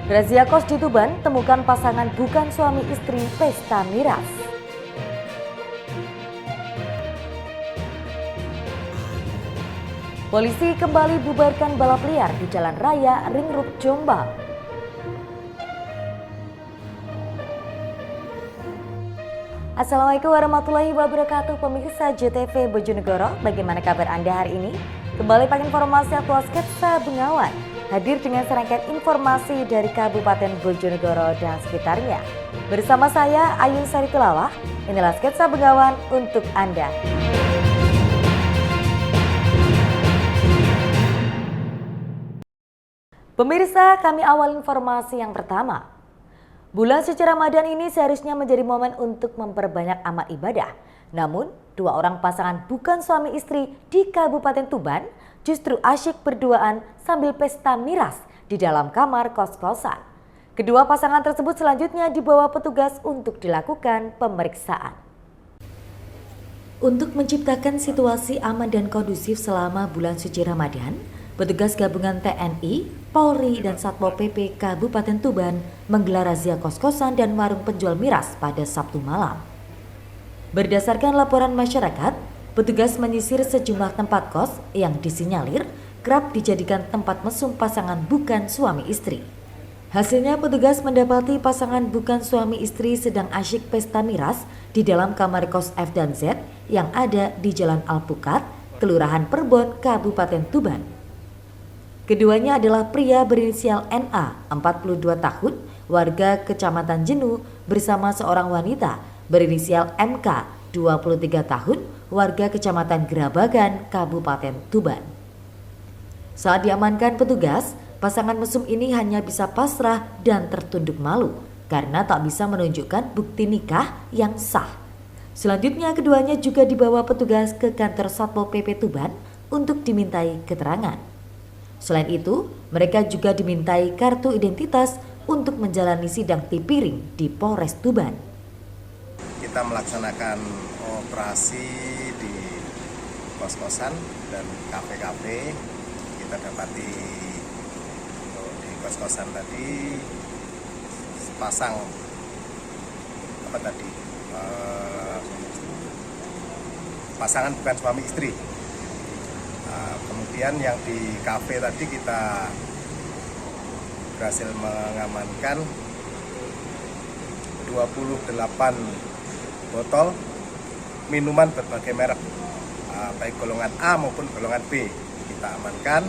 Razia kos di Tuban, temukan pasangan bukan suami istri pesta miras. Polisi kembali bubarkan balap liar di Jalan Raya Ring Road Jombang. Assalamualaikum warahmatullahi wabarakatuh, pemirsa JTV Bojonegoro. Bagaimana kabar Anda hari ini? Kembali pakai informasi aktual Sketsa Bengawan. Hadir dengan serangkaian informasi dari Kabupaten Bojonegoro dan sekitarnya. Bersama saya Ayu Sari Tilawah, inilah Sketsa Bengawan untuk Anda. Pemirsa, kami awal informasi yang pertama. Bulan suci Ramadan ini seharusnya menjadi momen untuk memperbanyak amal ibadah. Namun, dua orang pasangan bukan suami istri di Kabupaten Tuban justru asyik berduaan sambil pesta miras di dalam kamar kos-kosan. Kedua pasangan tersebut selanjutnya dibawa petugas untuk dilakukan pemeriksaan. Untuk menciptakan situasi aman dan kondusif selama bulan suci Ramadan, petugas gabungan TNI, Polri, dan Satpol PP Kabupaten Tuban menggelar razia kos-kosan dan warung penjual miras pada Sabtu malam. Berdasarkan laporan masyarakat, petugas menyisir sejumlah tempat kos yang disinyalir kerap dijadikan tempat mesum pasangan bukan suami istri. Hasilnya petugas mendapati pasangan bukan suami istri sedang asyik pesta miras di dalam kamar kos F dan Z yang ada di Jalan Alpukat, Kelurahan Perbon, Kabupaten Tuban. Keduanya adalah pria berinisial NA, 42 tahun, warga Kecamatan Jenu, bersama seorang wanita berinisial MK, 23 tahun, warga Kecamatan Gerabagan, Kabupaten Tuban. Saat diamankan petugas, pasangan mesum ini hanya bisa pasrah dan tertunduk malu karena tak bisa menunjukkan bukti nikah yang sah. Selanjutnya keduanya juga dibawa petugas ke kantor Satpol PP Tuban untuk dimintai keterangan. Selain itu, mereka juga dimintai kartu identitas untuk menjalani sidang tipiring di Polres Tuban. Kita melaksanakan operasi di kos-kosan dan kafe-kafe. Kita dapati di kos-kosan tadi sepasang pasangan bukan suami istri. Kemudian yang di kafe tadi kita berhasil mengamankan 28 botol minuman berbagai merek, baik golongan A maupun golongan B. Kita amankan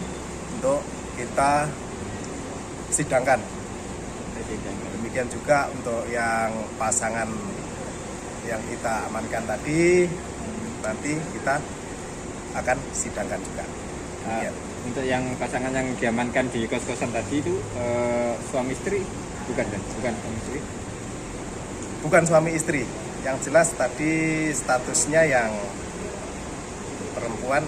untuk kita sidangkan. Demikian juga untuk yang pasangan yang kita amankan tadi, nanti kita akan sidangkan juga. Untuk yang pasangan yang diamankan di kos-kosan tadi itu suami istri bukan suami istri? Bukan suami istri. Yang jelas tadi statusnya yang perempuan.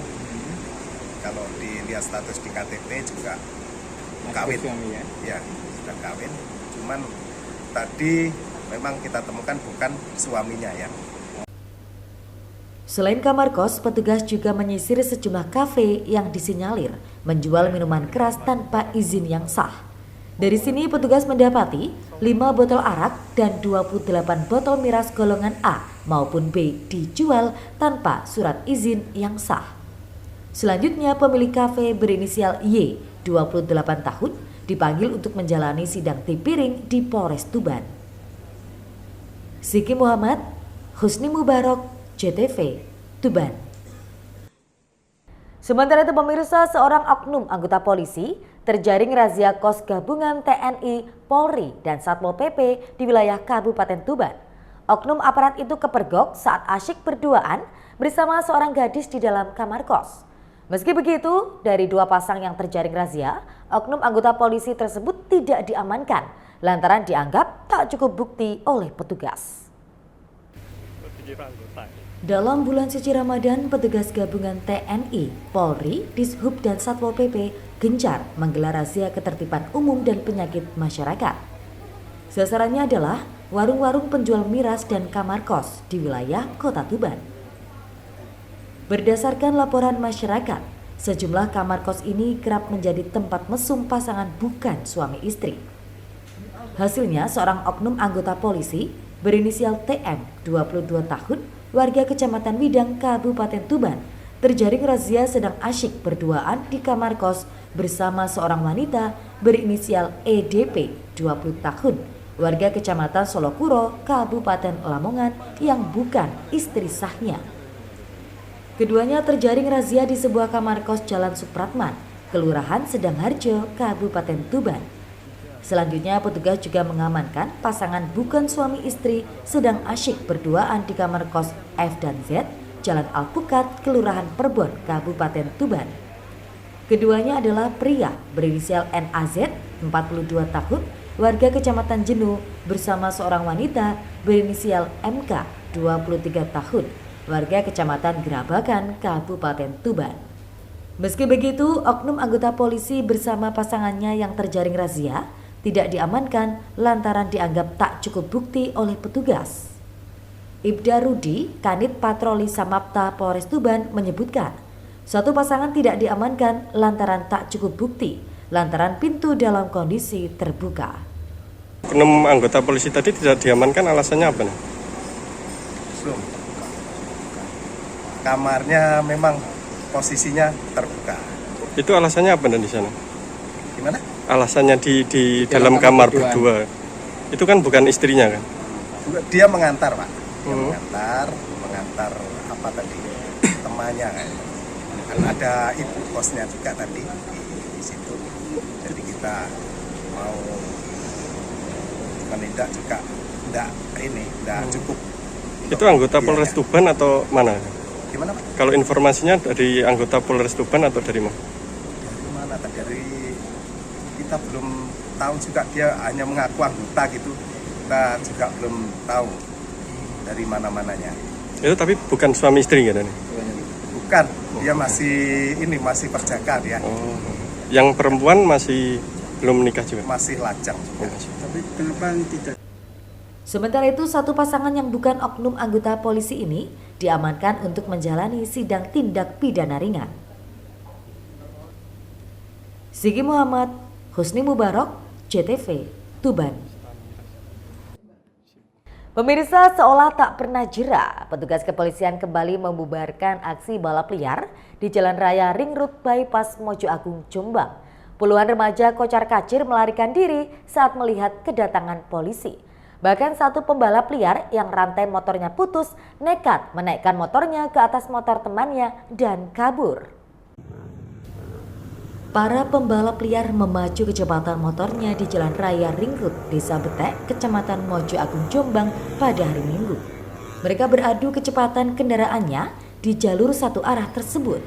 Kalau dilihat status di KTP juga kawin. Suami ya? Ya, sudah kawin. Cuman tadi memang kita temukan bukan suaminya ya. Selain kamar kos, petugas juga menyisir sejumlah kafe yang disinyalir menjual minuman keras tanpa izin yang sah. Dari sini petugas mendapati 5 botol arak dan 28 botol miras golongan A maupun B dijual tanpa surat izin yang sah. Selanjutnya pemilik kafe berinisial Y, 28 tahun, dipanggil untuk menjalani sidang tipiring di Polres Tuban. Siki Muhammad, Husni Mubarok, JTV, Tuban. Sementara itu pemirsa, seorang oknum anggota polisi terjaring razia kos gabungan TNI, Polri, dan Satpol PP di wilayah Kabupaten Tuban. Oknum aparat itu kepergok saat asyik berduaan bersama seorang gadis di dalam kamar kos. Meski begitu, dari dua pasang yang terjaring razia, oknum anggota polisi tersebut tidak diamankan lantaran dianggap tak cukup bukti oleh petugas. Dalam bulan suci Ramadan, petugas gabungan TNI, Polri, Dishub, dan Satpol PP gencar menggelar razia ketertiban umum dan penyakit masyarakat. Sasarannya adalah warung-warung penjual miras dan kamar kos di wilayah Kota Tuban. Berdasarkan laporan masyarakat, sejumlah kamar kos ini kerap menjadi tempat mesum pasangan bukan suami istri. Hasilnya seorang oknum anggota polisi berinisial TM 22 tahun warga Kecamatan Widang, Kabupaten Tuban terjaring razia sedang asyik berduaan di kamar kos bersama seorang wanita berinisial EDP 20 tahun warga Kecamatan Solokuro, Kabupaten Lamongan yang bukan istri sahnya. Keduanya terjaring razia di sebuah kamar kos Jalan Supratman, Kelurahan Sedang Harjo, Kabupaten Tuban. Selanjutnya petugas juga mengamankan pasangan bukan suami istri sedang asyik berduaan di kamar kos F dan Z, Jalan Alpukat, Kelurahan Perbon, Kabupaten Tuban. Keduanya adalah pria berinisial NAZ 42 tahun, warga Kecamatan Jenu bersama seorang wanita berinisial MK 23 tahun, warga Kecamatan Gerabakan, Kabupaten Tuban. Meski begitu, oknum anggota polisi bersama pasangannya yang terjaring razia tidak diamankan lantaran dianggap tak cukup bukti oleh petugas. Ibda Rudi, Kanit Patroli Samapta Polres Tuban menyebutkan, satu pasangan tidak diamankan lantaran tak cukup bukti, lantaran pintu dalam kondisi terbuka. Oknum anggota polisi tadi tidak diamankan, alasannya apa nih? Belum. Kamarnya memang posisinya terbuka. Itu alasannya apa dan di sana? Gimana? Alasannya di dalam kamar berdua. Itu kan bukan istrinya kan? Dia mengantar, Pak. Dia mengantar apa tadi? Temannya kan. Kan ada ibu kosnya juga tadi di situ. Jadi kita mau menindak juga enggak cukup. Itu anggota Polres Tuban atau mana? Gimana, Pak? Kalau informasinya dari anggota Polres Tuban atau dari mana? Dari mana? Dari kita belum tahu juga, dia hanya mengaku anggota gitu. Kita juga belum tahu dari mana-mananya. Itu tapi bukan suami istri kan? Bukan, dia masih perjaka dia. Oh. Yang perempuan masih belum menikah juga? Masih lajang juga. Tapi kenapa tidak? Sementara itu, satu pasangan yang bukan oknum anggota polisi ini diamankan untuk menjalani sidang tindak pidana ringan. Sigi Muhammad, Husni Mubarak, JTV, Tuban. Pemirsa, seolah tak pernah jera, petugas kepolisian kembali membubarkan aksi balap liar di Jalan Raya Ring Road Bypass Mojo Agung, Jombang. Puluhan remaja kocar-kacir melarikan diri saat melihat kedatangan polisi. Bahkan satu pembalap liar yang rantai motornya putus nekat menaikkan motornya ke atas motor temannya dan kabur. Para pembalap liar memacu kecepatan motornya di Jalan Raya Ring Road, Desa Betek, Kecamatan Mojo Agung, Jombang pada hari Minggu. Mereka beradu kecepatan kendaraannya di jalur satu arah tersebut.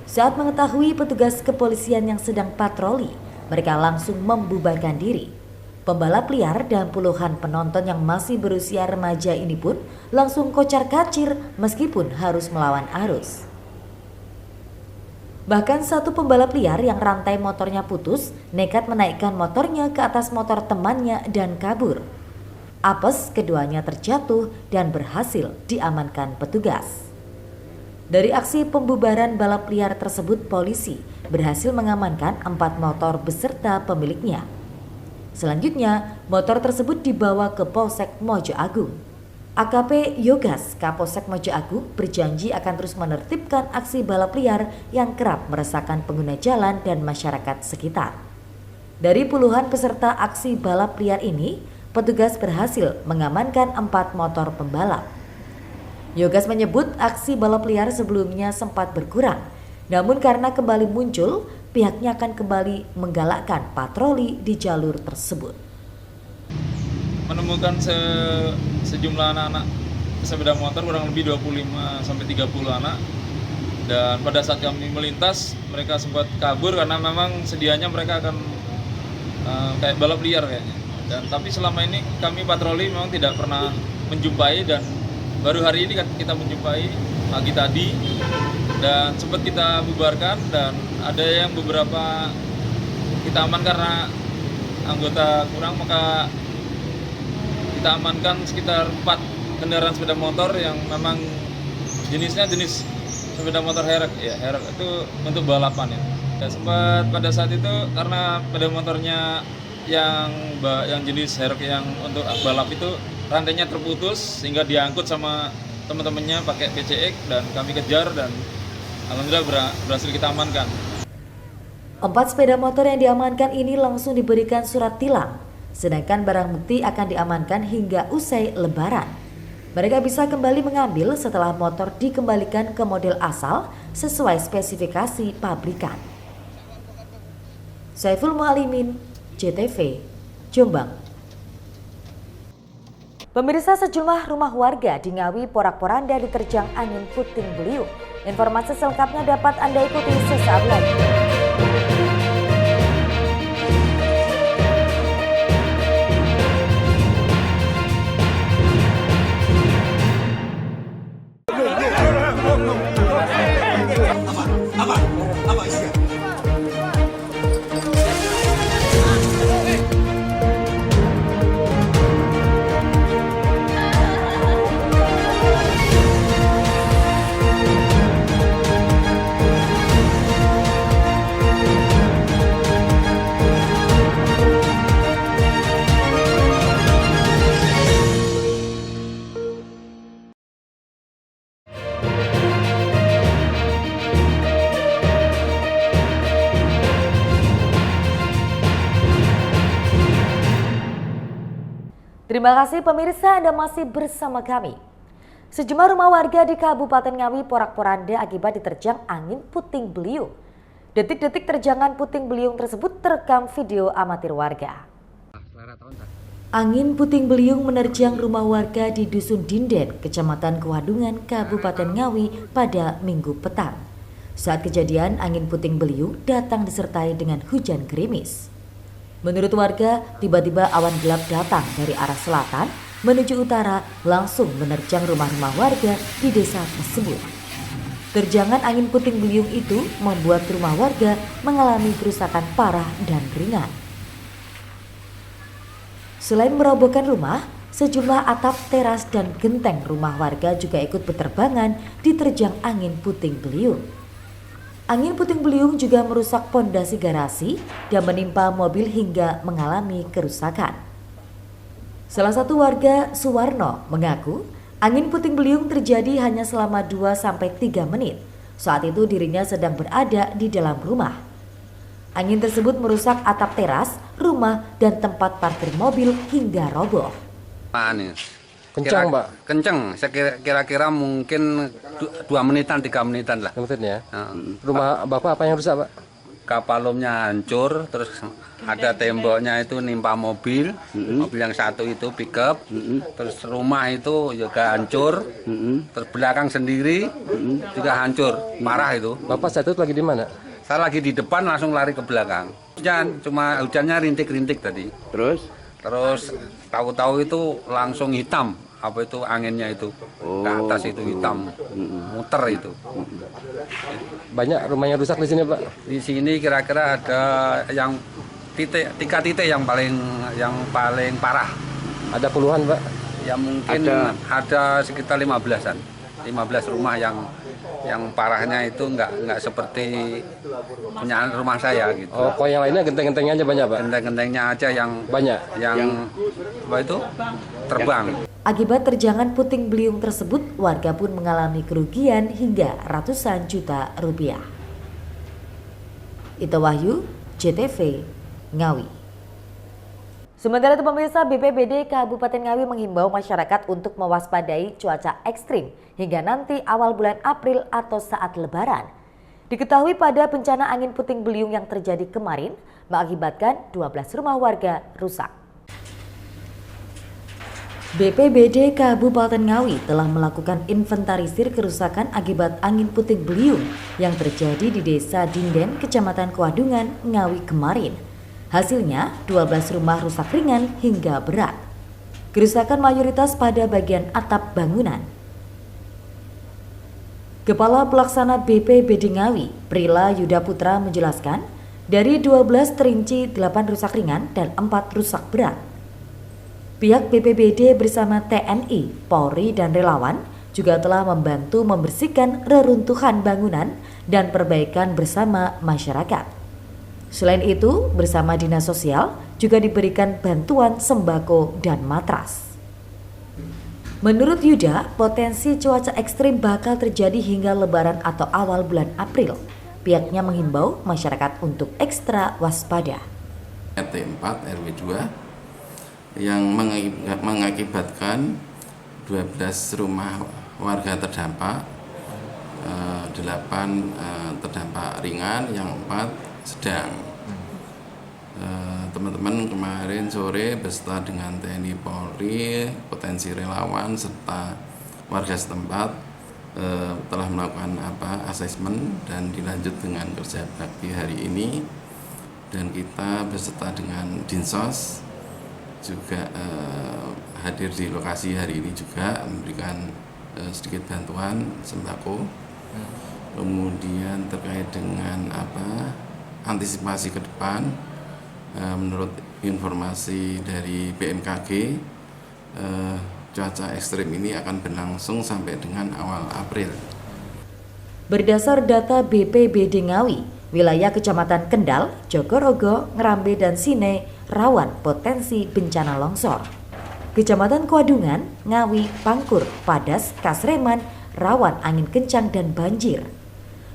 Saat mengetahui petugas kepolisian yang sedang patroli, mereka langsung membubarkan diri. Pembalap liar dan puluhan penonton yang masih berusia remaja ini pun langsung kocar-kacir meskipun harus melawan arus. Bahkan satu pembalap liar yang rantai motornya putus nekat menaikkan motornya ke atas motor temannya dan kabur. Apes keduanya terjatuh dan berhasil diamankan petugas. Dari aksi pembubaran balap liar tersebut, polisi berhasil mengamankan 4 motor beserta pemiliknya. Selanjutnya, motor tersebut dibawa ke Polsek Mojo Agung. AKP Yogas Kapolsek Mojo Agung berjanji akan terus menertibkan aksi balap liar yang kerap meresahkan pengguna jalan dan masyarakat sekitar. Dari puluhan peserta aksi balap liar ini, petugas berhasil mengamankan 4 motor pembalap. Yogas menyebut aksi balap liar sebelumnya sempat berkurang, namun karena kembali muncul, pihaknya akan kembali menggalakkan patroli di jalur tersebut. Menemukan sejumlah anak-anak sepeda motor kurang lebih 25-30 anak, dan pada saat kami melintas mereka sempat kabur karena memang sedianya mereka akan kayak balap liar kayaknya. Dan tapi selama ini kami patroli memang tidak pernah menjumpai, dan baru hari ini kita menjumpai pagi tadi dan sempat kita bubarkan, dan ada yang beberapa kita aman karena anggota kurang, maka kita amankan sekitar 4 kendaraan sepeda motor yang memang jenisnya jenis sepeda motor Herek itu untuk balapan ya. Dan sempat pada saat itu karena sepeda motornya yang jenis Herc yang untuk balap itu rantainya terputus sehingga diangkut sama teman-temannya pakai PCX dan kami kejar dan alhamdulillah berhasil kita amankan. 4 sepeda motor yang diamankan ini langsung diberikan surat tilang, sedangkan barang bukti akan diamankan hingga usai lebaran. Mereka bisa kembali mengambil setelah motor dikembalikan ke model asal sesuai spesifikasi pabrikan. Saiful Mualimin, JTV, Jombang. Pemirsa, sejumlah rumah warga di Ngawi porak-poranda diterjang angin puting beliung. Informasi selengkapnya dapat Anda ikuti sesaat lagi. Terima kasih pemirsa, Anda masih bersama kami. Sejumlah rumah warga di Kabupaten Ngawi porak-poranda akibat diterjang angin puting beliung. Detik-detik terjangan puting beliung tersebut terekam video amatir warga. Angin puting beliung menerjang rumah warga di Dusun Dinden, Kecamatan Kewadungan, Kabupaten Ngawi pada Minggu petang. Saat kejadian, angin puting beliung datang disertai dengan hujan gerimis. Menurut warga, tiba-tiba awan gelap datang dari arah selatan menuju utara langsung menerjang rumah-rumah warga di desa tersebut. Terjangan angin puting beliung itu membuat rumah warga mengalami kerusakan parah dan ringan. Selain merobohkan rumah, sejumlah atap, teras, dan genteng rumah warga juga ikut berterbangan diterjang angin puting beliung. Angin puting beliung juga merusak pondasi garasi dan menimpa mobil hingga mengalami kerusakan. Salah satu warga, Suwarno, mengaku angin puting beliung terjadi hanya selama 2-3 menit. Saat itu dirinya sedang berada di dalam rumah. Angin tersebut merusak atap teras, rumah, dan tempat parkir mobil hingga roboh. Kencang, Pak? Kencang, kira-kira mungkin 2 menitan, 3 menitan lah. Maksudnya, rumah Bapak apa yang rusak, Pak? Kapalumnya hancur, terus ada temboknya itu nimpa mobil, mobil yang satu itu pickup, terus rumah itu juga hancur, terus belakang sendiri juga hancur, parah itu. Bapak saat itu lagi di mana? Saya lagi di depan langsung lari ke belakang. Hujannya rintik-rintik tadi. Terus tahu-tahu itu langsung hitam, apa itu anginnya itu ke atas itu hitam, muter itu. Banyak rumah yang rusak di sini, Pak? Di sini kira-kira ada yang 3 titik yang paling parah. Ada puluhan, Pak? Ya mungkin ada sekitar 15-an, 15 rumah yang parahnya itu nggak seperti punya rumah saya gitu. Oh, kok yang lainnya genteng-gentengnya aja banyak, Pak? Genteng-gentengnya aja yang banyak, yang apa itu terbang. Akibat terjangan puting beliung tersebut, warga pun mengalami kerugian hingga ratusan juta rupiah. Ito Wahyu, JTV, Ngawi. Sementara itu pemirsa, BPBD Kabupaten Ngawi menghimbau masyarakat untuk mewaspadai cuaca ekstrim hingga nanti awal bulan April atau saat Lebaran. Diketahui pada bencana angin puting beliung yang terjadi kemarin mengakibatkan 12 rumah warga rusak. BPBD Kabupaten Ngawi telah melakukan inventarisir kerusakan akibat angin puting beliung yang terjadi di Desa Dinden, Kecamatan Kewadungan, Ngawi kemarin. Hasilnya 12 rumah rusak ringan hingga berat. Kerusakan mayoritas pada bagian atap bangunan. Kepala Pelaksana BPBD Ngawi, Prila Yuda Putra menjelaskan, dari 12 terinci 8 rusak ringan dan 4 rusak berat. Pihak BPBD bersama TNI, Polri, dan relawan juga telah membantu membersihkan reruntuhan bangunan dan perbaikan bersama masyarakat. Selain itu, bersama Dinas Sosial, juga diberikan bantuan sembako dan matras. Menurut Yuda, potensi cuaca ekstrim bakal terjadi hingga Lebaran atau awal bulan April. Pihaknya menghimbau masyarakat untuk ekstra waspada. RT 4 RW 2 yang mengakibatkan 12 rumah warga terdampak, 8 terdampak ringan, yang 4 sedang. Teman-teman kemarin sore beserta dengan TNI Polri, potensi relawan serta warga setempat telah melakukan asesmen dan dilanjut dengan kerja bakti hari ini, dan kita beserta dengan Dinsos juga hadir di lokasi hari ini juga memberikan sedikit bantuan sembako. Kemudian terkait dengan antisipasi ke depan, menurut informasi dari BMKG, cuaca ekstrim ini akan berlangsung sampai dengan awal April. Berdasar data BPBD Ngawi, wilayah Kecamatan Kendal, Jogorogo, Ngerambe, dan Sine rawan potensi bencana longsor. Kecamatan Kuadungan, Ngawi, Pangkur, Padas, Kasreman rawan angin kencang dan banjir.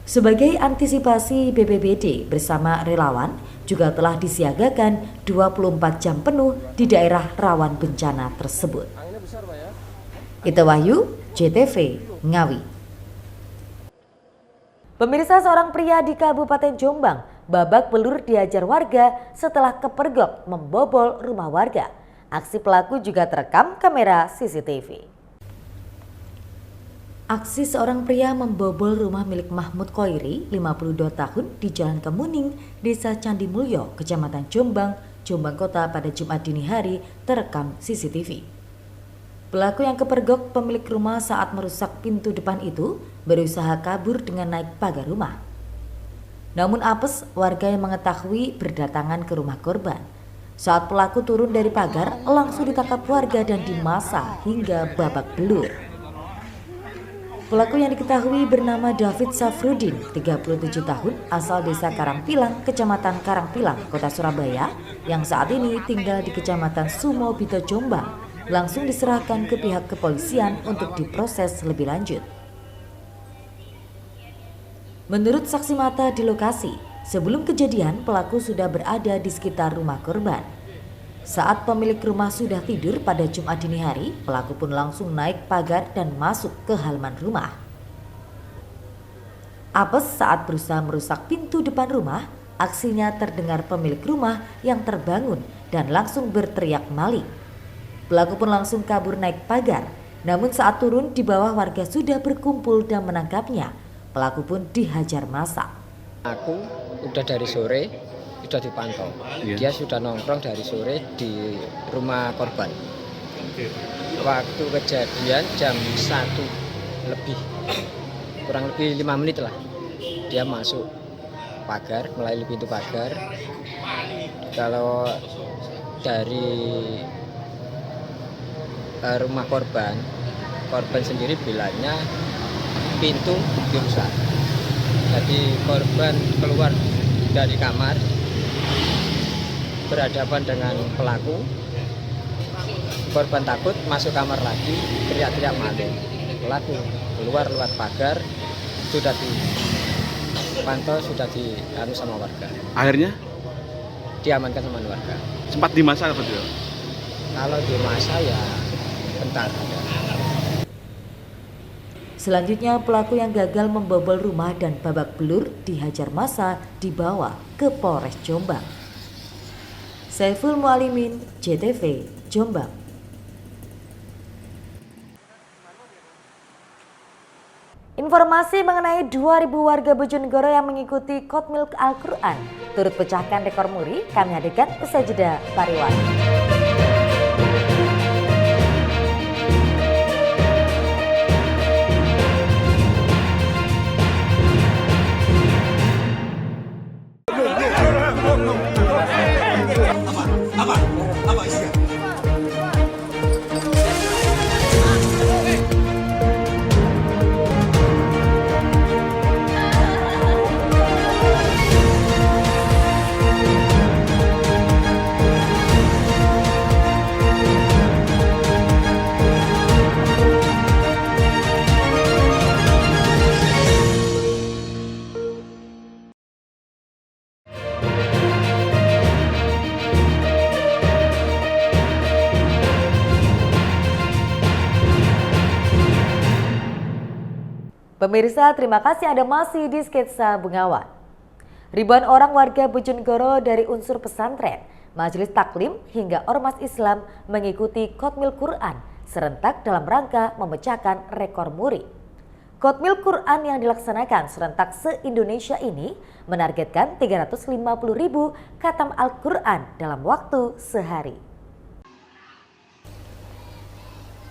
Sebagai antisipasi, BPBD bersama relawan juga telah disiagakan 24 jam penuh di daerah rawan bencana tersebut. Ita Wahyu, JTV, Ngawi. Pemirsa, seorang pria di Kabupaten Jombang babak belur diajar warga setelah kepergok membobol rumah warga. Aksi pelaku juga terekam kamera CCTV. Aksi seorang pria membobol rumah milik Mahmud Koiri, 52 tahun, di Jalan Kemuning, Desa Candi Mulyo, Kecamatan Jombang, Jombang Kota pada Jumat dini hari terekam CCTV. Pelaku yang kepergok pemilik rumah saat merusak pintu depan itu berusaha kabur dengan naik pagar rumah. Namun apes, warga yang mengetahui berdatangan ke rumah korban. Saat pelaku turun dari pagar, langsung ditangkap warga dan dimasa hingga babak belur. Pelaku yang diketahui bernama David Safrudin, 37 tahun, asal desa Karangpilang, Kecamatan Karangpilang, Kota Surabaya, yang saat ini tinggal di Kecamatan Sumobito, Jombang, langsung diserahkan ke pihak kepolisian untuk diproses lebih lanjut. Menurut saksi mata di lokasi, sebelum kejadian pelaku sudah berada di sekitar rumah korban. Saat pemilik rumah sudah tidur pada Jumat dini hari, pelaku pun langsung naik pagar dan masuk ke halaman rumah. Apes saat berusaha merusak pintu depan rumah, aksinya terdengar pemilik rumah yang terbangun dan langsung berteriak maling. Pelaku pun langsung kabur naik pagar, namun saat turun di bawah warga sudah berkumpul dan menangkapnya. Pelaku pun dihajar massa. Aku udah dari sore sudah dipantau. Dia sudah nongkrong dari sore di rumah korban. Waktu kejadian jam 1 lebih, kurang lebih 5 menit lah. Dia masuk pagar, melalui pintu pagar. Kalau dari rumah korban sendiri bilangnya pintu dirusak. Jadi korban keluar dari kamar berhadapan dengan pelaku. Korban takut masuk kamar lagi, teriak-teriak maling. Pelaku keluar lewat pagar, sudah dipantau, sudah dianu sama warga. Akhirnya diamankan sama warga. sempat dimasak apa tidak? Kalau dimasak ya bentar ada. Selanjutnya pelaku yang gagal membobol rumah dan babak belur dihajar massa dibawa ke Polres Jombang. Saiful Mualimin, JTV, Jombang. Informasi mengenai 2.000 warga Bojonegoro yang mengikuti Kotmil Al-Quran turut pecahkan rekor muri, kami hadirkan usai jeda pariwara. Pemirsa, terima kasih Anda masih di Sketsa Bengawan. Ribuan orang warga Bojonegoro dari unsur pesantren, majelis taklim hingga ormas Islam mengikuti Khatmil Quran serentak dalam rangka memecahkan rekor muri. Khatmil Quran yang dilaksanakan serentak se-Indonesia ini menargetkan 350.000 khatam Al-Quran dalam waktu sehari.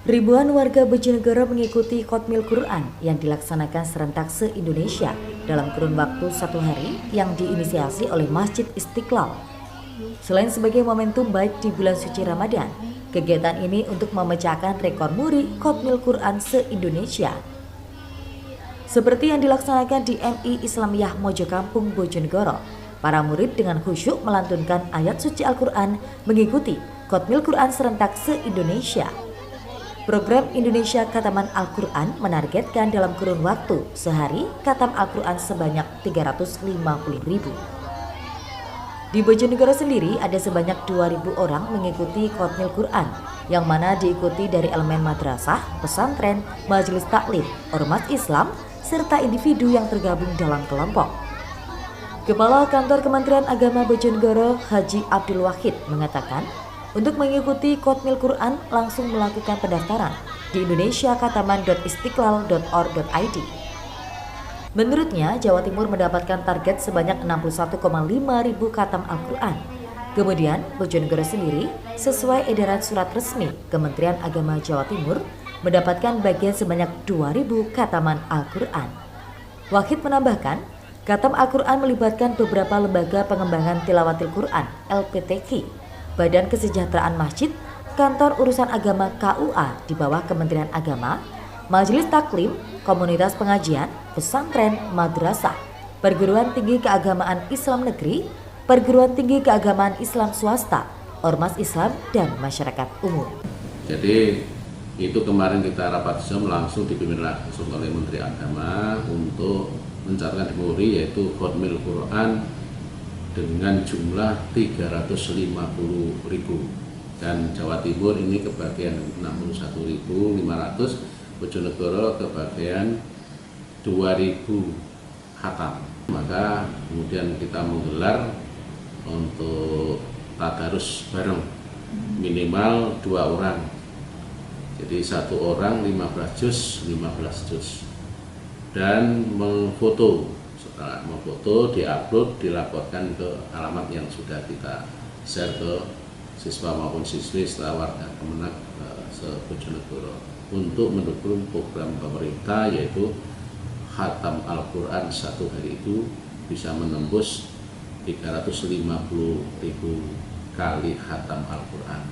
Ribuan warga Bojonegoro mengikuti Khatmil Quran yang dilaksanakan serentak se-Indonesia dalam kurun waktu 1 hari yang diinisiasi oleh Masjid Istiqlal. Selain sebagai momentum baik di bulan suci Ramadan, kegiatan ini untuk memecahkan rekor muri Khatmil Quran se-Indonesia. Seperti yang dilaksanakan di MI Islamiyah Mojokampung Bojonegoro, para murid dengan khusyuk melantunkan ayat suci Al-Quran mengikuti Khatmil Quran serentak se-Indonesia. Program Indonesia Khataman Al-Quran menargetkan dalam kurun waktu sehari khatam Al-Quran sebanyak 350.000. Di Bojonegoro sendiri ada sebanyak 2.000 orang mengikuti Khatmil Quran, yang mana diikuti dari elemen madrasah, pesantren, majelis taklim, ormas Islam, serta individu yang tergabung dalam kelompok. Kepala Kantor Kementerian Agama Bojonegoro, Haji Abdul Wahid, mengatakan, untuk mengikuti Khatmil Quran langsung melakukan pendaftaran di indonesiakhataman.istiqlal.or.id. Menurutnya, Jawa Timur mendapatkan target sebanyak 61,5 ribu khatam Al-Quran. Kemudian, Bojonegoro sendiri sesuai edaran surat resmi Kementerian Agama Jawa Timur mendapatkan bagian sebanyak 2.000 khataman Al-Quran. Wahid menambahkan, khatam Al-Quran melibatkan beberapa lembaga pengembangan tilawatil Quran (LPTQ), Badan Kesejahteraan Masjid, Kantor Urusan Agama KUA di bawah Kementerian Agama, Majelis Taklim, Komunitas Pengajian, Pesantren, Madrasah, Perguruan Tinggi Keagamaan Islam Negeri, Perguruan Tinggi Keagamaan Islam Swasta, Ormas Islam, dan masyarakat umum. Jadi itu kemarin kita rapat Zoom langsung dipimpin langsung oleh Menteri Agama untuk mencatatkan di muri yaitu Khatmil Quran dengan jumlah 350.000 dan Jawa Timur ini kebagian 61.500, Bojonegoro kebagian 2.000 khatam. Maka kemudian kita menggelar untuk tadarus bareng minimal 2 orang. Jadi 1 orang 15 juz dan memfoto. Setelah memfoto, diupload, dilaporkan ke alamat yang sudah kita share ke siswa maupun siswi setelah warga Kemenak se-Bojonegoro untuk mendukung program pemerintah yaitu khatam Al-Quran 1 hari itu bisa menembus 350.000 kali khatam Al-Quran.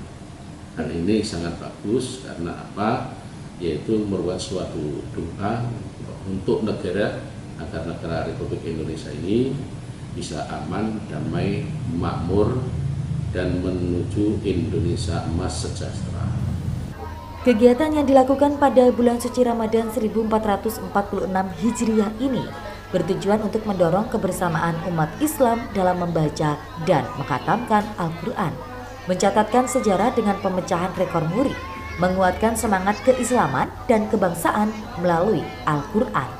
Dan ini sangat bagus karena apa? Yaitu merupakan suatu doa untuk negara agar negara Republik Indonesia ini bisa aman, damai, makmur, dan menuju Indonesia emas sejahtera. Kegiatan yang dilakukan pada bulan suci Ramadan 1446 Hijriah ini bertujuan untuk mendorong kebersamaan umat Islam dalam membaca dan mengkhatamkan Al-Quran, mencatatkan sejarah dengan pemecahan rekor muri, menguatkan semangat keislaman dan kebangsaan melalui Al-Quran.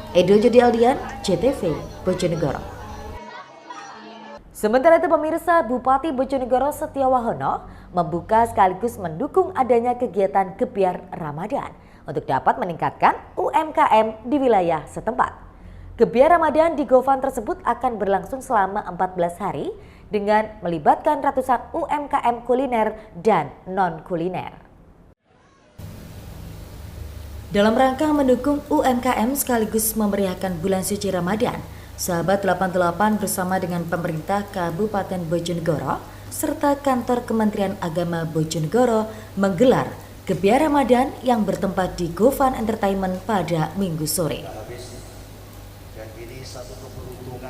Edo Jody Aldian, JTV, Bojonegoro. Sementara itu pemirsa, Bupati Bojonegoro Setiawahono membuka sekaligus mendukung adanya kegiatan Gebyar Ramadan untuk dapat meningkatkan UMKM di wilayah setempat. Gebyar Ramadan di Gofan tersebut akan berlangsung selama 14 hari dengan melibatkan ratusan UMKM kuliner dan non-kuliner. Dalam rangka mendukung UMKM sekaligus memeriahkan bulan suci Ramadan, Sahabat 88 bersama dengan pemerintah Kabupaten Bojonegoro serta kantor Kementerian Agama Bojonegoro menggelar Gebyar Ramadan yang bertempat di Gofan Entertainment pada Minggu sore.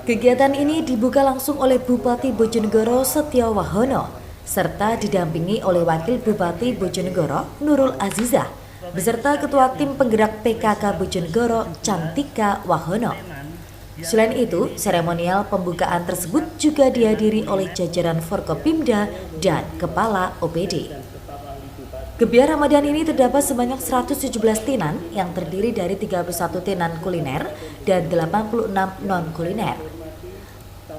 Kegiatan ini dibuka langsung oleh Bupati Bojonegoro Setiawahono serta didampingi oleh Wakil Bupati Bojonegoro Nurul Azizah beserta Ketua Tim Penggerak PKK Bojonegoro Cantika Wahono. Selain itu, seremonial pembukaan tersebut juga dihadiri oleh jajaran Forkopimda dan Kepala OPD. Gebiar Ramadan ini terdapat sebanyak 117 tenan yang terdiri dari 31 tenan kuliner dan 86 non-kuliner.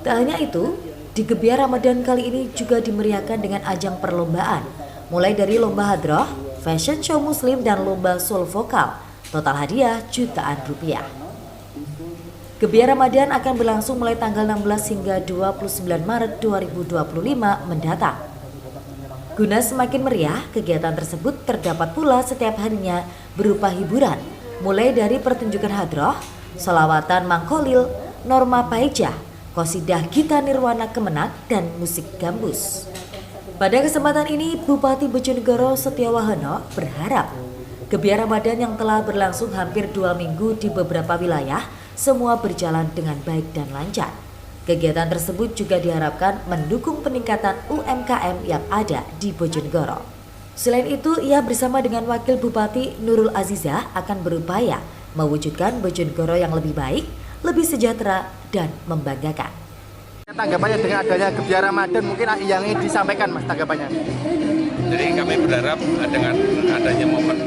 Tak hanya itu, di Gebiar Ramadan kali ini juga dimeriahkan dengan ajang perlombaan, mulai dari lomba hadroh, fashion show muslim, dan lomba soul vokal. Total hadiah jutaan rupiah. Gebiar Ramadan akan berlangsung mulai tanggal 16 hingga 29 Maret 2025 mendatang. Guna semakin meriah, kegiatan tersebut terdapat pula setiap harinya berupa hiburan, mulai dari pertunjukan hadroh, sholawatan Mangkolil, Norma Paijah, Qosidah Gita Nirwana Kemenak, dan musik gambus. Pada kesempatan ini, Bupati Bojonegoro Setiowahono berharap Gebiar Ramadan yang telah berlangsung hampir 2 minggu di beberapa wilayah semua berjalan dengan baik dan lancar. Kegiatan tersebut juga diharapkan mendukung peningkatan UMKM yang ada di Bojonegoro. Selain itu, ia bersama dengan Wakil Bupati Nurul Azizah akan berupaya mewujudkan Bojonegoro yang lebih baik, lebih sejahtera, dan membanggakan. Tanggapannya dengan adanya Gebiar Ramadan mungkin yang ingin disampaikan, Mas, tanggapannya? Jadi kami berharap dengan adanya momen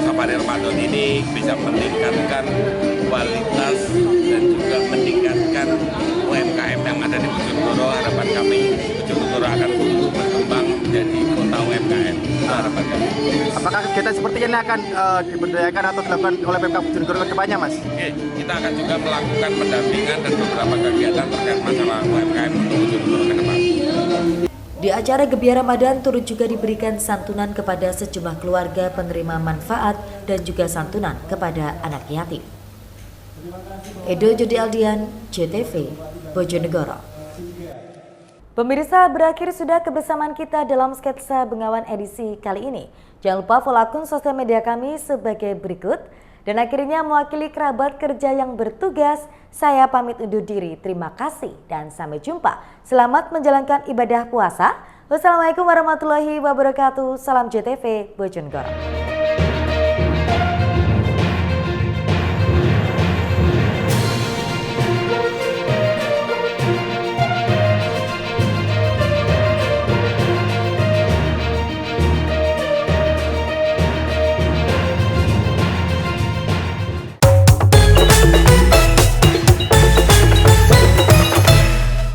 Safari Ramadan ini bisa meningkatkan kualitas dan juga meningkatkan UMKM yang ada di Bojonegoro. Harapan kami Bojonegoro akan tumbuh berkembang menjadi kota UMKM. Itu harapan kami. Apakah kegiatan seperti ini akan diberdayakan atau dilakukan oleh Pemkab Bojonegoro ke depannya, Mas? Oke, kita akan juga melakukan pendampingan dan beberapa kegiatan terkait masalah UMKM untuk Bojonegoro ke depan. Di acara Gebiar Ramadan turut juga diberikan santunan kepada sejumlah keluarga penerima manfaat dan juga santunan kepada anak yatim. Edo Jody Aldian, JTV, Bojonegoro. Pemirsa, berakhir sudah kebersamaan kita dalam sketsa Bengawan edisi kali ini. Jangan lupa follow akun sosial media kami sebagai berikut. Dan akhirnya mewakili kerabat kerja yang bertugas, saya pamit undur diri. Terima kasih dan sampai jumpa. Selamat menjalankan ibadah puasa. Wassalamualaikum warahmatullahi wabarakatuh. Salam JTV Bojonegoro.